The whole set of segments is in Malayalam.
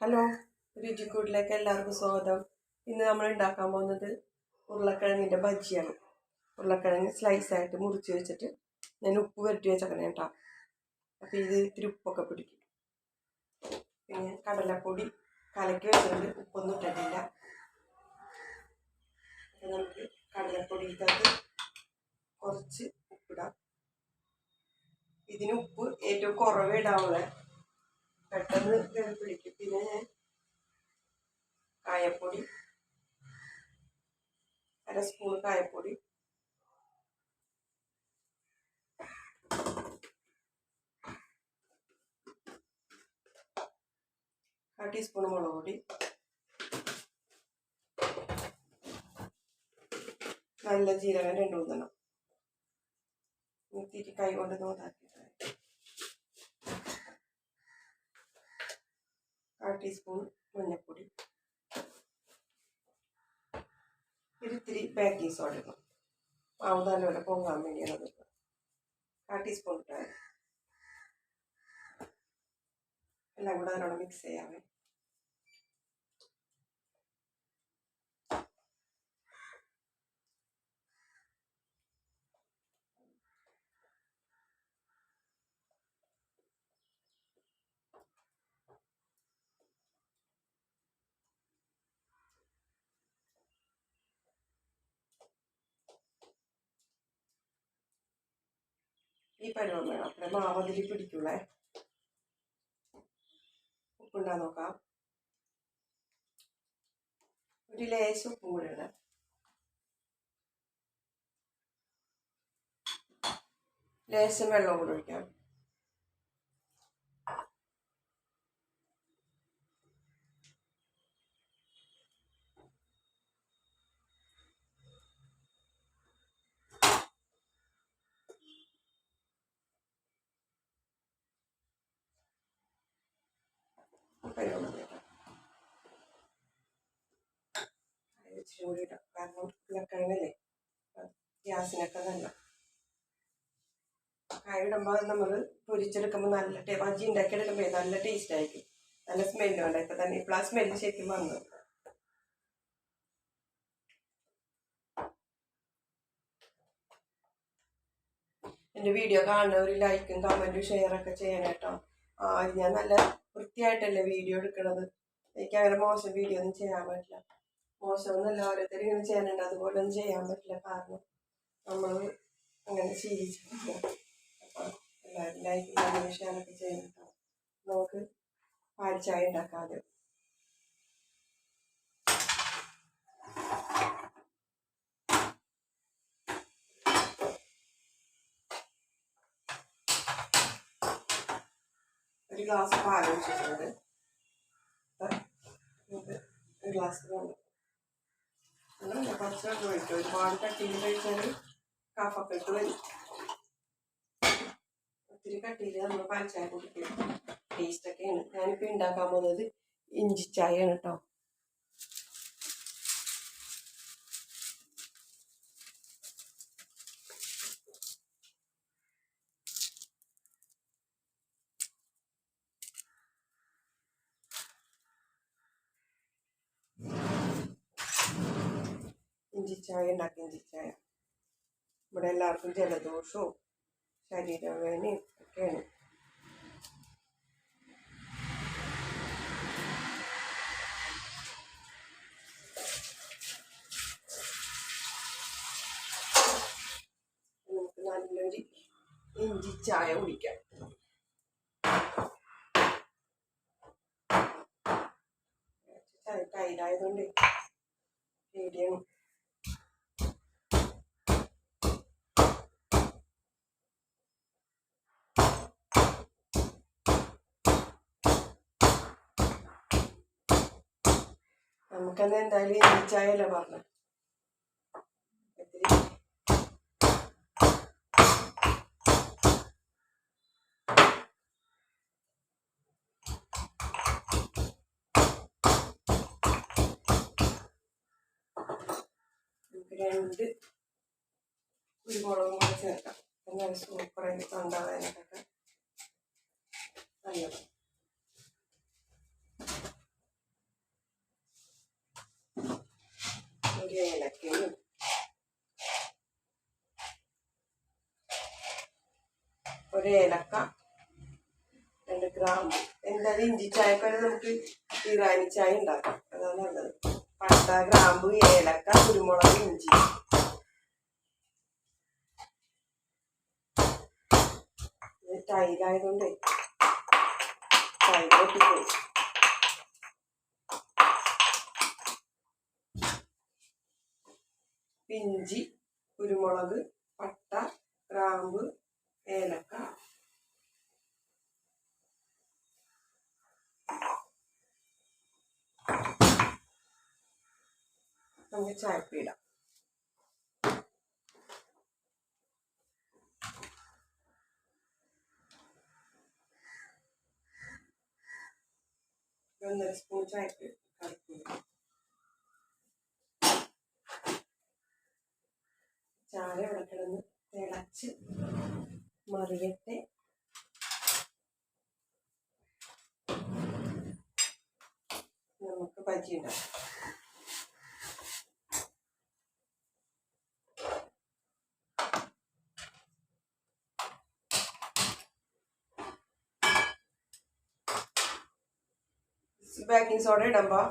ഹലോ, രുചിക്കൂട്ടിലേക്ക് എല്ലാവർക്കും സ്വാഗതം. ഇന്ന് നമ്മൾ ഉണ്ടാക്കാൻ പോകുന്നത് ഉരുളക്കിഴങ്ങിൻ്റെ ബജിയാണ്. ഉരുളക്കിഴങ്ങ് സ്ലൈസായിട്ട് മുറിച്ച് വെച്ചിട്ട് ഞാൻ ഉപ്പ് പുരട്ടി വെച്ചേക്കണേ കേട്ടോ. അപ്പോൾ ഇത് ഇത്തിരി ഉപ്പൊക്കെ പിടിക്കും. പിന്നെ കടലപ്പൊടി കലക്കി വെച്ചിട്ടുണ്ട്, ഉപ്പൊന്നും ഇട്ടിട്ടില്ല. അപ്പോൾ നമുക്ക് കടലപ്പൊടിക്കകത്ത് കുറച്ച് ഉപ്പിടാം. ഇതിന് ഉപ്പ് ഏറ്റവും കുറവേ ഇടാവുള്ളേ, പെട്ടെന്ന് കയറി പിടിക്കും. പിന്നെ ഞാൻ കായപ്പൊടി, 1 സ്പൂൺ കായപ്പൊടി, 1 ടീസ്പൂൺ മുളക് പൊടി, നല്ല ജീരകം 2-3 നിർത്തിയിട്ട് കൈ കൊണ്ട് നോട്ടാക്കിയിട്ട് 1 ടീസ്പൂൺ മഞ്ഞൾപ്പൊടി, ഇത്തിരി ബേക്കിംഗ് സോഡ ഇടണം. മാവ് നല്ലപോലെ പൊങ്ങാൻ വേണ്ടിയാണ്. 1 ടീസ്പൂൺ ഇട്ടാൽ എല്ലാം കൂടെ നല്ലോണം മിക്സ് ചെയ്യാമേ. ഈ പരുവം വേണം, അപ്പഴേ മാവ് അതിൽ പിടിക്കൂളേ. ഉപ്പുണ്ടാ നോക്കാം. ഒരു ലേശം ഉപ്പും കൂടെ ഇടാം. ലേശം വെള്ളം കൂടെ ഒഴിക്കാം. ഇച്ചിരി കൂടി ഇടാം, കാരണം ഉരുളക്കിഴങ്ങല്ലേ ഗ്യാസിനൊക്കെ നല്ല. കായ ഇടുമ്പോൾ നമ്മൾ പൊരിച്ചെടുക്കുമ്പോൾ നല്ല ബജി ഉണ്ടാക്കിയെടുക്കുമ്പോൾ നല്ല ടേസ്റ്റ് ആയിരിക്കും, നല്ല സ്മെല്ലും ഉണ്ട്. ഇപ്പം തന്നെ ഇപ്പോൾ ആ സ്മെല്ല് ശരിക്കും വന്നു. എൻ്റെ വീഡിയോ കാണുന്നവർ ലൈക്കും കമൻറ്റും ഷെയറൊക്കെ ചെയ്യണം കേട്ടോ. ഞാൻ നല്ല വൃത്തിയായിട്ടല്ലേ വീഡിയോ എടുക്കണത്. എനിക്ക് അങ്ങനെ മോശം വീഡിയോ ഒന്നും ചെയ്യാൻ പറ്റില്ല. മോശമൊന്നുമല്ല, ഓരോരുത്തർ ഇങ്ങനെ ചെയ്യാനുണ്ട്, അതുപോലെ ഒന്നും ചെയ്യാൻ പറ്റില്ല. കാരണം നമ്മൾ അങ്ങനെ ശീലിച്ചിട്ടില്ല. അപ്പം എല്ലാവരും ലൈക്കും കമൻറ്റും ഷെയറൊക്കെ ചെയ്യണം കേട്ടോ. നമുക്ക് പാൽ ചായ ഉണ്ടാക്കാതെ ഒരു ഗ്ലാസ് പാൽ ഒഴിച്ചിട്ടുണ്ട്. ഒരു ഗ്ലാസ് വെള്ളം അങ്ങനെ കുറച്ച് വെള്ളം ഒഴിക്കും. ഒരുപാട് കട്ടിയിൽ കഴിച്ചാൽ കഫൊക്കെ ഇട്ട് വരും. ഒത്തിരി കട്ടിയിൽ നമ്മൾ പാൽച്ചായ കുടിക്കും. ടേസ്റ്റൊക്കെയാണ്. ഞാനിപ്പോൾ ഉണ്ടാക്കാൻ പോകുന്നത് ഇഞ്ചിച്ചായയാണ് കേട്ടോ. ഇഞ്ചിച്ചായ ഉണ്ടാക്കി. ഇഞ്ചിച്ചായ ഇവിടെ എല്ലാവർക്കും ജലദോഷവും ശരീരവേദനയും ഒക്കെയാണ്. നമുക്ക് നല്ലൊരു ഇഞ്ചിച്ചായ കുടിക്കാം. തൈരായതുകൊണ്ട് പേടിയാണ്. നമുക്കെന്ന് എന്തായാലും ഇഞ്ചിച്ചായല്ലേ പറഞ്ഞത്. നമുക്ക് 2 കുരുമുളകും കൂടെ ചേർക്കാം. എന്നാൽ സൂപ്പറായി തൊണ്ടവേദനക്കൊക്കെ നല്ലത്. ഒരു ഏലക്ക, 2 ഗ്രാമ്പു. എന്തായാലും ഇഞ്ചി ചായക്കൊക്കെ നമുക്ക് ഇറാനി ചായ ഉണ്ടാക്കാം, അതാണ് നല്ലത്. പട്ട, ഗ്രാമ്പു, ഏലക്ക, കുരുമുളക്, ഇഞ്ചി. തൈരായതുകൊണ്ട് തൈര് പൊട്ടിപ്പോയി. ഇഞ്ചി, കുരുമുളക്, പട്ട, ഗ്രാമ്പ്, ഏലക്ക. നമുക്ക് ചായപ്പൊടി ഇടാം. ഒന്നര സ്പൂൺ ചായപ്പൊടി കലക്കി. ചായ ഇവിടെ കിടന്ന് തിളച്ച് മറിയട്ടെ. നമുക്ക് ബജി ഉണ്ടാക്കാം. ബേക്കിംഗ് സോഡ ഇടുമ്പോൾ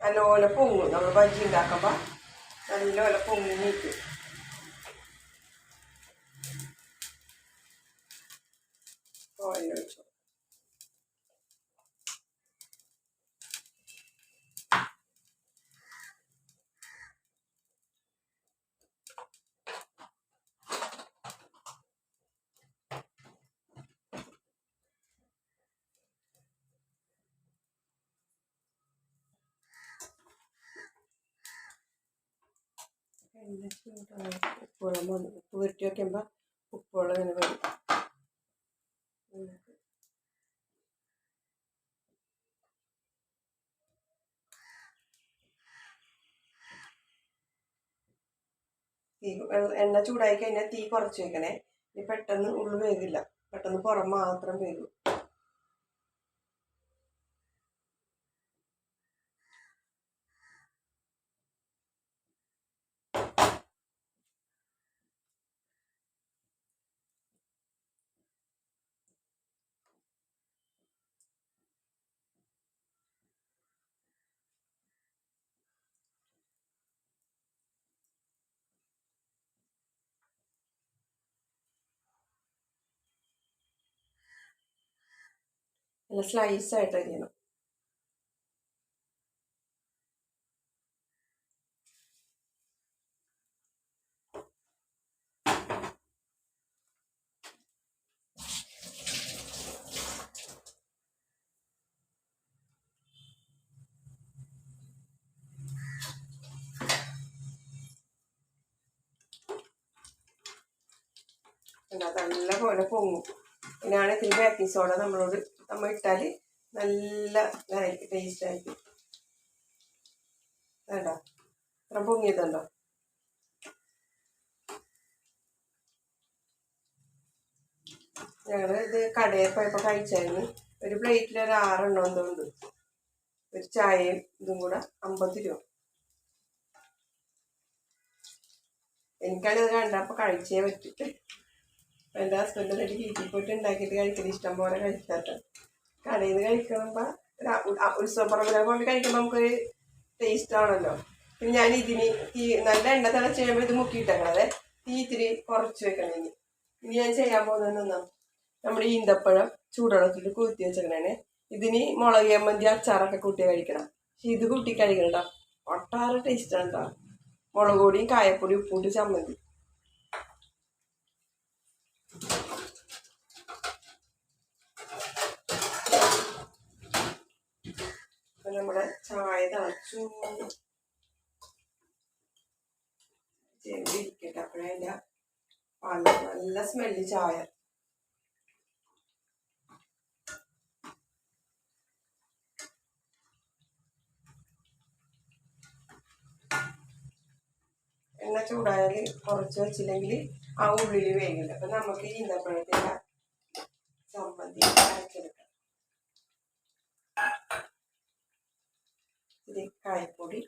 നല്ലപോലെ പൊങ്ങും. നമ്മൾ ബജി ഉണ്ടാക്കുമ്പോൾ നല്ലപോലെ പൊങ്ങി നിൽക്കും. ഓയിൽ ഒഴിച്ചു. ഉപ്പുവെള്ളം വന്നു. ഉപ്പ് പുരട്ടി വയ്ക്കുമ്പോൾ ഉപ്പുവെള്ളം ഇങ്ങനെ വരും. എണ്ണ ചൂടായി കഴിഞ്ഞാൽ തീ കുറച്ച് വെക്കണേ. ഇനി പെട്ടെന്ന് ഉള്ളു വേകില്ല, പെട്ടെന്ന് പുറം മാത്രം വേകും. നല്ല സ്ലൈസായിട്ട് അരിയണം. നല്ല പോലെ പൊങ്ങും. പിന്നെയാണ് ഇത്തിരി ബേക്കിംഗ് സോഡ നമ്മൾ ഇട്ടാൽ നല്ല ടേസ്റ്റ് ആയിരിക്കും. വേണ്ടോ ഇത്ര പൊങ്ങിയതുണ്ടോ? ഞങ്ങൾ ഇത് കടയിൽ പോയപ്പോൾ കഴിച്ചായിരുന്നു. ഒരു പ്ലേറ്റിൽ ഒരു 6 എണ്ണം എന്തുകൊണ്ട്. ഒരു ചായയും ഇതും കൂടെ 50 രൂപ. എനിക്കാണിത് കണ്ടപ്പോൾ കഴിച്ചേ പറ്റിട്ട്. എൻ്റെ ഹസ്ബൻഡ് എന്നിട്ട് വീട്ടിൽ പോയിട്ട് ഉണ്ടാക്കിയിട്ട് കഴിക്കൽ ഇഷ്ടം പോലെ കഴിക്കാട്ടോ. കടയിൽ നിന്ന് കഴിക്കുമ്പോൾ ഉത്സവപ്പറമ്പിലെ കൊണ്ട് കഴിക്കുമ്പോൾ നമുക്കൊരു ടേസ്റ്റ് ആണല്ലോ. പിന്നെ ഞാൻ ഇതിന് നല്ല എണ്ണ തിളച്ച് കഴിയുമ്പോൾ ഇത് മുക്കിയിട്ടേക്കണത് തീ ഇത്തിരി കുറച്ച് വെക്കണം. ഇനി ഞാൻ ചെയ്യാൻ പോകുന്നതെന്നാ, നമ്മുടെ ഈന്തപ്പഴം ചൂടുവെള്ളത്തിൽ കുത്തി വെച്ചേക്കണേ. ഇതിന് മുളക് ചമ്മന്തി അച്ചാറൊക്കെ കൂട്ടി കഴിക്കണം. പക്ഷെ ഇത് കൂട്ടി കഴിക്കണട്ടോ, ഒട്ടാറ് ടേസ്റ്റ് ആണ് കേട്ടോ. മുളക് പൊടിയും കായപ്പൊടിയും ഉപ്പൂട്ട് ചമ്മന്തി. നമ്മുടെ ചായ തിളച്ചു ഇരിക്കട്ടെ. അപ്പോഴതിൻ്റെ നല്ല സ്മെല്ല് ചായ. എണ്ണ ചൂടായാൽ കുറച്ച് വെച്ചില്ലെങ്കിൽ ആ ഉള്ളിൽ വേകില്ല. അപ്പം നമുക്ക് ഈന്തപ്പഴത്തിൻ്റെ ചമ്മന്തി അരച്ചെടുക്കാം. ഇത് കായപ്പൊടി,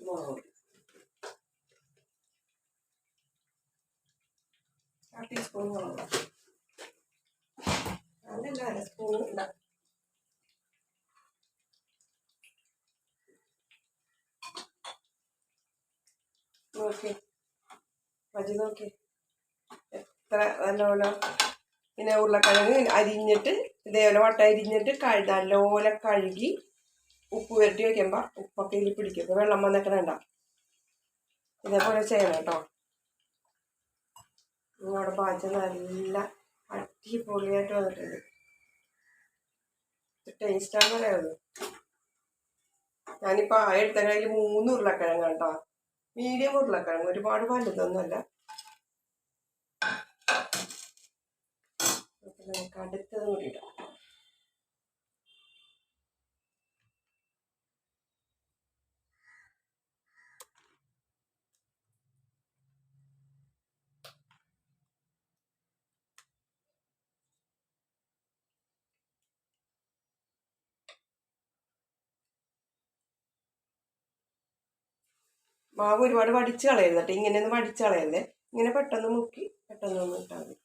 മുളക് പൊടി. സ്പൂൺ വേണം. അതല്ല അര സ്പൂൺ ഇല്ല. നോക്കി മതി, നോക്കി എത്ര നല്ലോണം. പിന്നെ ഉരുളക്കിഴങ്ങ് അരിഞ്ഞിട്ട് ഇതേപോലെ വട്ട അരിഞ്ഞിട്ട് നല്ലപോലെ കഴുകി ഉപ്പ് പുരട്ടി വയ്ക്കുമ്പോൾ ഉപ്പൊക്കെ ഇതിൽ പിടിക്കും. ഇപ്പോൾ വെള്ളം വന്നിക്കണണ്ട. ഇതേപോലെ ചെയ്യണം കേട്ടോ. നിങ്ങളുടെ പാചകം നല്ല അടിപൊളിയായിട്ട് വന്നിട്ടുണ്ട്. ടേസ്റ്റാന്ന് പറയുന്നത്. ഞാനിപ്പോൾ എടുത്ത കയ്യിൽ 3 ഉരുളക്കിഴങ്ങ് കേട്ടോ. മീഡിയം ഉരുളക്കിഴങ്ങ്, ഒരുപാട് വലുതൊന്നുമല്ല. നമുക്ക് അടുത്തത് കൂടി ഇടാം. മാവ് ഒരുപാട് വടിച്ച് കളയരുത് കേട്ടോ. ഇങ്ങനെയൊന്നും വടിച്ച് കളയരുത്. ഇങ്ങനെ പെട്ടെന്ന് മുക്കി പെട്ടെന്ന് ഇട്ടാൽ മതി.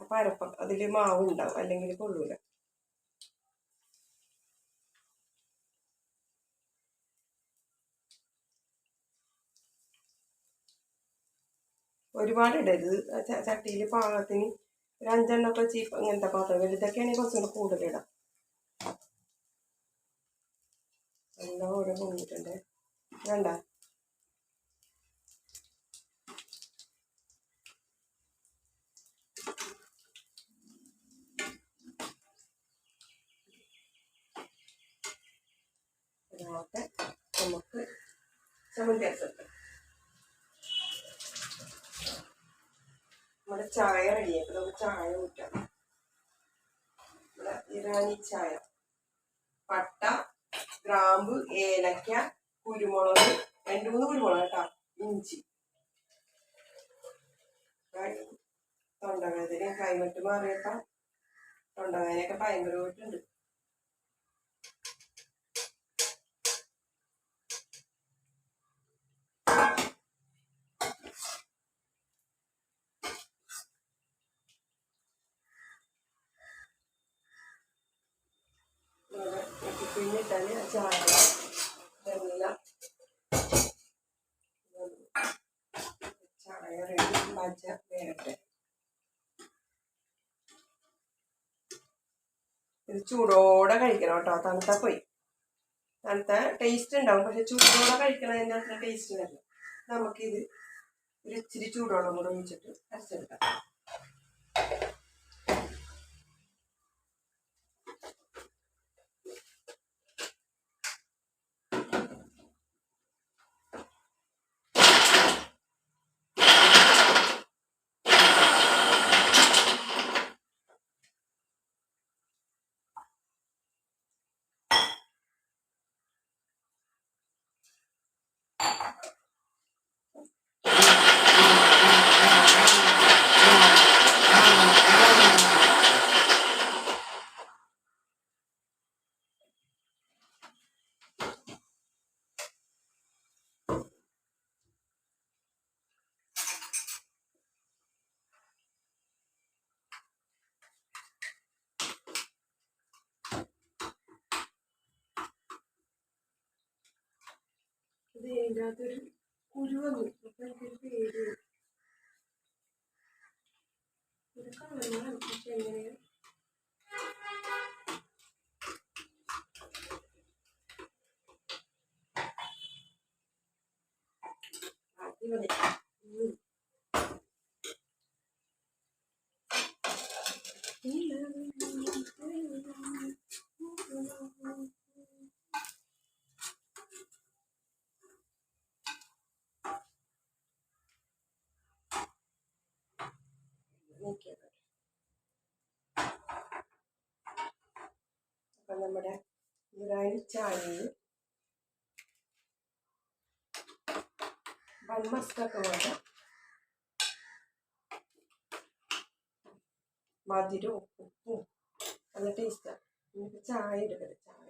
അപ്പം അരപ്പം അതിൽ മാവ് ഉണ്ടാവും, അല്ലെങ്കിൽ കൊള്ളൂല. ഒരുപാട് ഇടരുത്. ചട്ടിയിൽ പാകത്തിന് ഒരു 5 വെച്ച് ഇങ്ങനത്തെ പാത്രം വലുതൊക്കെയാണെങ്കിൽ കുറച്ചുകൂടെ കൂടുതലിടാം. എല്ലാം ഓരോ പൊങ്ങിയിട്ടുണ്ട്. വേണ്ട അതിനകത്ത് നമുക്ക് ചമ്മന്തി അരച്ചെടുക്കാം. നമ്മുടെ ചായ റെഡിയാക്കും. നമുക്ക് ചായ ഊറ്റാം. നമ്മുടെ ഇറാനി ചായ. പട്ട, ഗ്രാമ്പ്, ഏലക്ക, കുരുമുളക്, 2-3 കുരുമുളക് കേട്ടോ, ഇഞ്ചി. തൊണ്ടവേദനയും ക്ലൈമറ്റ് മാറിയപ്പോൾ തൊണ്ടവേദനയൊക്കെ ഭയങ്കരമായിട്ടുണ്ട്. പിന്നിട്ടാൽ ചായ ഇതെല്ലാം ചായ റെഡി. പച്ച വേറട്ടെ. ഇത് ചൂടോടെ കഴിക്കണം കേട്ടോ. തണുത്താൽ പോയി. തണുത്ത ടേസ്റ്റ് ഉണ്ടാവും, പക്ഷെ ചൂടോടെ കഴിക്കണതിൻ്റെ അത്ര ടേസ്റ്റ് വരില്ല. നമുക്കിത് ഒരു ഇച്ചിരി ചൂടോളം കൂടെ ഒഴിച്ചിട്ട് അരച്ചെടുക്കാം. ഇത് ഇതിൻ്റെ അകത്തൊരു കുരു വന്നു. അപ്പം എനിക്കൊരു പേര് ഇത് കാണണം. പക്ഷെ എങ്ങനെയാണ് അടിപൊളി. അപ്പം നമ്മുടെ ഇറാനി ചായയിൽ ബൺമസ്കൊക്കെ വേണ്ട മധുരവും ഉപ്പും നല്ല ടേസ്റ്റാണ്. നമുക്ക് ചായ എടുക്കരുത്. ചായ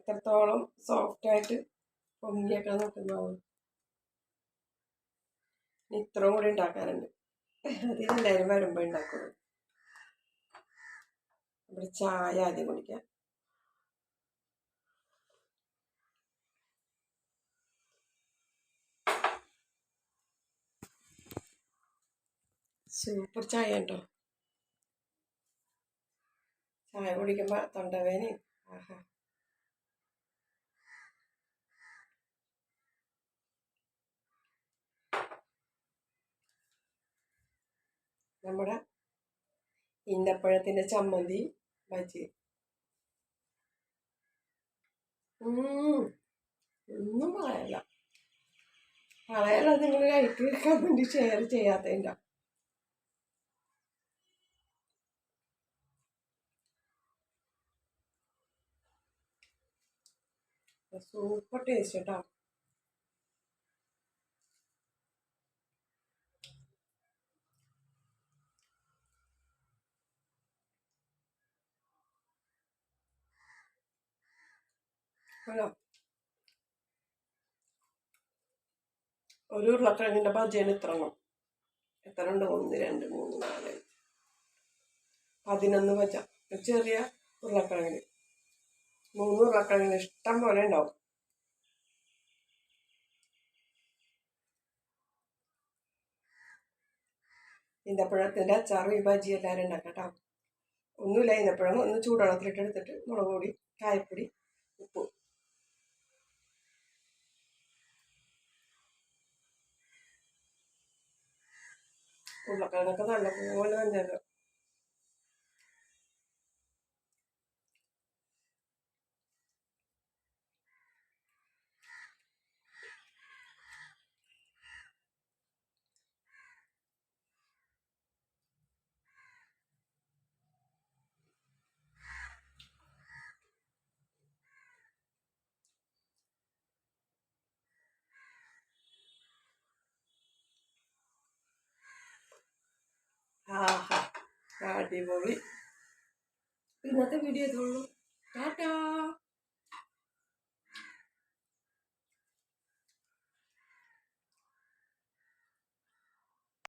എത്രത്തോളം സോഫ്റ്റായിട്ട് പൊങ്ങിയൊക്കെ നോക്കുന്നതാവും. ഇത്രയും കൂടി ഉണ്ടാക്കാനുണ്ട്. അതിനെല്ലാവരും വരുമ്പോൾ ഉണ്ടാക്കുള്ളൂ. ഇവിടെ ചായ ആദ്യം കുടിക്കാം. സൂപ്പർ ചായ കേട്ടോ. ചായ കുടിക്കുമ്പോൾ തൊണ്ടവേദന. ആഹാ. നമ്മുടെ ഈന്തപ്പഴത്തിൻ്റെ ചമ്മന്തി ബജി. ഒന്നും പറയല്ല. നിങ്ങൾ ലൈക്ക് കമൻറ്റ് ഷെയർ ചെയ്യാത്തതിൻ്റെ. സൂപ്പർ ടേസ്റ്റ് കേട്ടോ. ഒരു ഉരുളക്കിഴങ്ങിൻ്റെ ബജിയാണ് എത്ര ഉണ്ട്? 1 2 3 4 11 ബജ. ചെറിയ ഉരുളക്കിഴങ്ങിന് 3 ഉരുളക്കിഴങ്ങിന് ഇഷ്ടം പോലെ ഉണ്ടാവും. ഈന്തപ്പഴത്തിൻ്റെ അച്ചാറും ഈ ബജി എല്ലാവരും ഉണ്ടാക്കട്ടോ. ഒന്നുമില്ല, ഈന്തപ്പഴം ഒന്ന് ചൂടുവെള്ളത്തിലിട്ട് എടുത്തിട്ട് മുളക് പൊടി, കായപ്പൊടി, ഉപ്പ്. ഉരുളക്കിഴങ്ങൊക്കെ നല്ലപോലെ വെന്തല്ലോ. ആഹാ, അടിപൊളി. ഇന്നത്തെ വീഡിയോ ഇതുള്ളൂ. ടാറ്റാ.